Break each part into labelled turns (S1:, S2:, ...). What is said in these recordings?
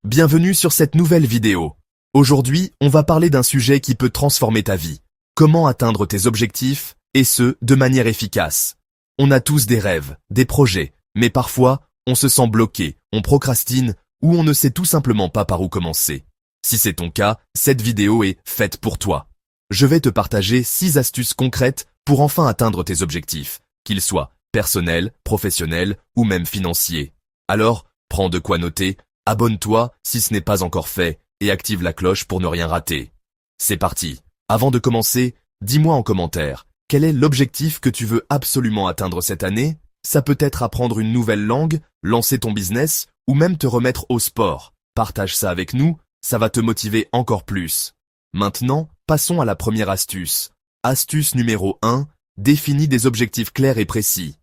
S1: Bienvenue sur cette nouvelle vidéo. Aujourd'hui, on va parler d'un sujet qui peut transformer ta vie. Comment atteindre tes objectifs, et ce, de manière efficace. On a tous des rêves, des projets, mais parfois, on se sent bloqué, on procrastine, ou on ne sait tout simplement pas par où commencer. Si c'est ton cas, cette vidéo est faite pour toi. Je vais te partager 6 astuces concrètes pour enfin atteindre tes objectifs, qu'ils soient personnels, professionnels ou même financiers. Alors, prends de quoi noter. Abonne-toi si ce n'est pas encore fait et active la cloche pour ne rien rater. C'est parti. Avant de commencer, dis-moi en commentaire, quel est l'objectif que tu veux absolument atteindre cette année? Ça peut être apprendre une nouvelle langue, lancer ton business ou même te remettre au sport. Partage ça avec nous, ça va te motiver encore plus. Maintenant, passons à la première astuce. Astuce numéro 1, définis des objectifs clairs et précis.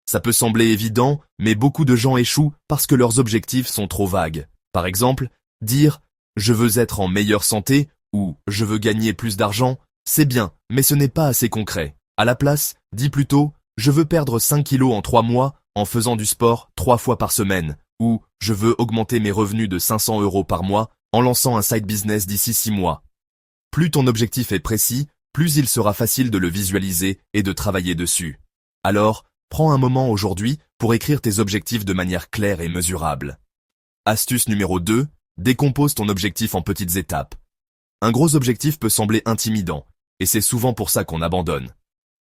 S1: Ça peut sembler évident, mais beaucoup de gens échouent parce que leurs objectifs sont trop vagues. Par exemple, dire « je veux être en meilleure santé » ou « je veux gagner plus d'argent », c'est bien, mais ce n'est pas assez concret. À la place, dis plutôt « je veux perdre 5 kilos en 3 mois en faisant du sport 3 fois par semaine » ou « je veux augmenter mes revenus de 500 € par mois en lançant un side business d'ici 6 mois ». Plus ton objectif est précis, plus il sera facile de le visualiser et de travailler dessus. Alors, prends un moment aujourd'hui pour écrire tes objectifs de manière claire et mesurable. Astuce numéro 2, décompose ton objectif en petites étapes. Un gros objectif peut sembler intimidant, et c'est souvent pour ça qu'on abandonne.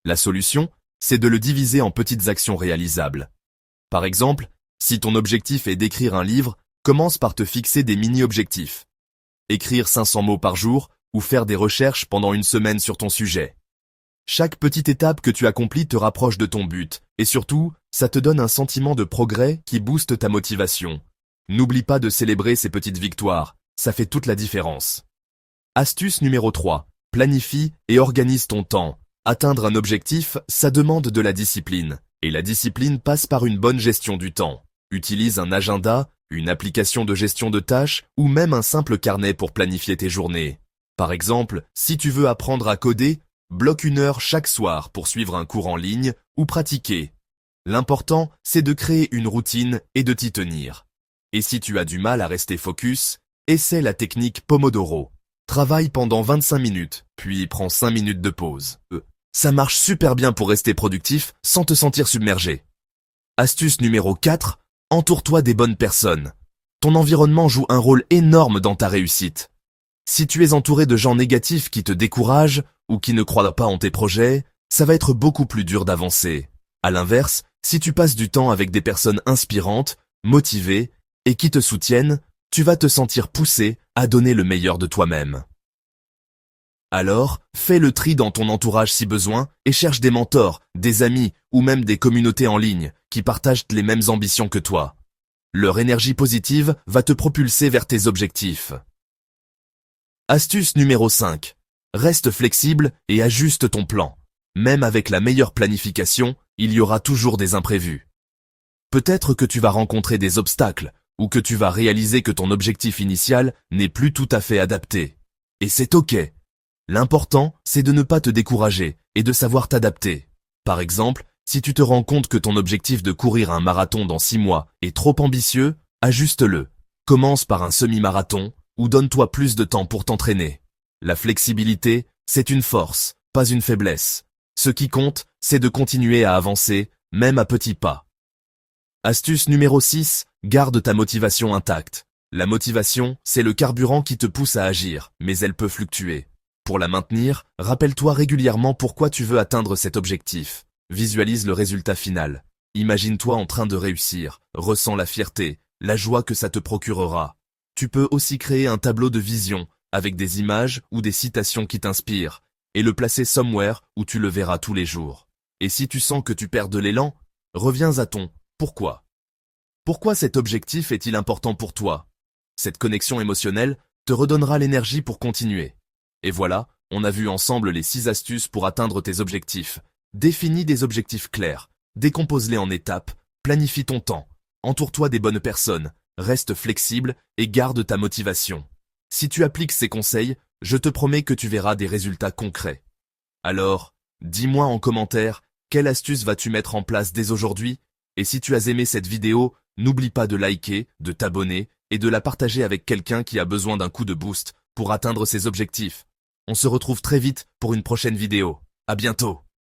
S1: La solution, c'est de le diviser en petites actions réalisables. Par exemple, si ton objectif est d'écrire un livre, commence par te fixer des mini-objectifs. Écrire 500 mots par jour ou faire des recherches pendant une semaine sur ton sujet. Chaque petite étape que tu accomplis te rapproche de ton but, et surtout, ça te donne un sentiment de progrès qui booste ta motivation. N'oublie pas de célébrer ces petites victoires, ça fait toute la différence. Astuce numéro 3, planifie et organise ton temps. Atteindre un objectif, ça demande de la discipline, et la discipline passe par une bonne gestion du temps. Utilise un agenda, une application de gestion de tâches, ou même un simple carnet pour planifier tes journées. Par exemple, si tu veux apprendre à coder, bloque 1 heure chaque soir pour suivre un cours en ligne ou pratiquer. L'important, c'est de créer une routine et de t'y tenir. Et si tu as du mal à rester focus, essaie la technique Pomodoro. Travaille pendant 25 minutes, puis prends 5 minutes de pause. Ça marche super bien pour rester productif sans te sentir submergé. Astuce numéro 4, entoure-toi des bonnes personnes. Ton environnement joue un rôle énorme dans ta réussite. Si tu es entouré de gens négatifs qui te découragent ou qui ne croient pas en tes projets, ça va être beaucoup plus dur d'avancer. À l'inverse, si tu passes du temps avec des personnes inspirantes, motivées et qui te soutiennent, tu vas te sentir poussé à donner le meilleur de toi-même. Alors, fais le tri dans ton entourage si besoin et cherche des mentors, des amis ou même des communautés en ligne qui partagent les mêmes ambitions que toi. Leur énergie positive va te propulser vers tes objectifs. Astuce numéro 5. Reste flexible et ajuste ton plan. Même avec la meilleure planification, il y aura toujours des imprévus. Peut-être que tu vas rencontrer des obstacles ou que tu vas réaliser que ton objectif initial n'est plus tout à fait adapté. Et c'est OK. L'important, c'est de ne pas te décourager et de savoir t'adapter. Par exemple, si tu te rends compte que ton objectif de courir un marathon dans 6 mois est trop ambitieux, ajuste-le. Commence par un semi-marathon ou donne-toi plus de temps pour t'entraîner. La flexibilité, c'est une force, pas une faiblesse. Ce qui compte, c'est de continuer à avancer, même à petits pas. Astuce numéro 6, garde ta motivation intacte. La motivation, c'est le carburant qui te pousse à agir, mais elle peut fluctuer. Pour la maintenir, rappelle-toi régulièrement pourquoi tu veux atteindre cet objectif. Visualise le résultat final. Imagine-toi en train de réussir, ressens la fierté, la joie que ça te procurera. Tu peux aussi créer un tableau de vision, avec des images ou des citations qui t'inspirent, et le placer somewhere où tu le verras tous les jours. Et si tu sens que tu perds de l'élan, reviens à ton « pourquoi ». Pourquoi cet objectif est-il important pour toi? Cette connexion émotionnelle te redonnera l'énergie pour continuer. Et voilà, on a vu ensemble les 6 astuces pour atteindre tes objectifs. Définis des objectifs clairs, décompose-les en étapes, planifie ton temps, entoure-toi des bonnes personnes, reste flexible et garde ta motivation. Si tu appliques ces conseils, je te promets que tu verras des résultats concrets. Alors, dis-moi en commentaire, quelle astuce vas-tu mettre en place dès aujourd'hui? Et si tu as aimé cette vidéo, n'oublie pas de liker, de t'abonner et de la partager avec quelqu'un qui a besoin d'un coup de boost pour atteindre ses objectifs. On se retrouve très vite pour une prochaine vidéo. À bientôt.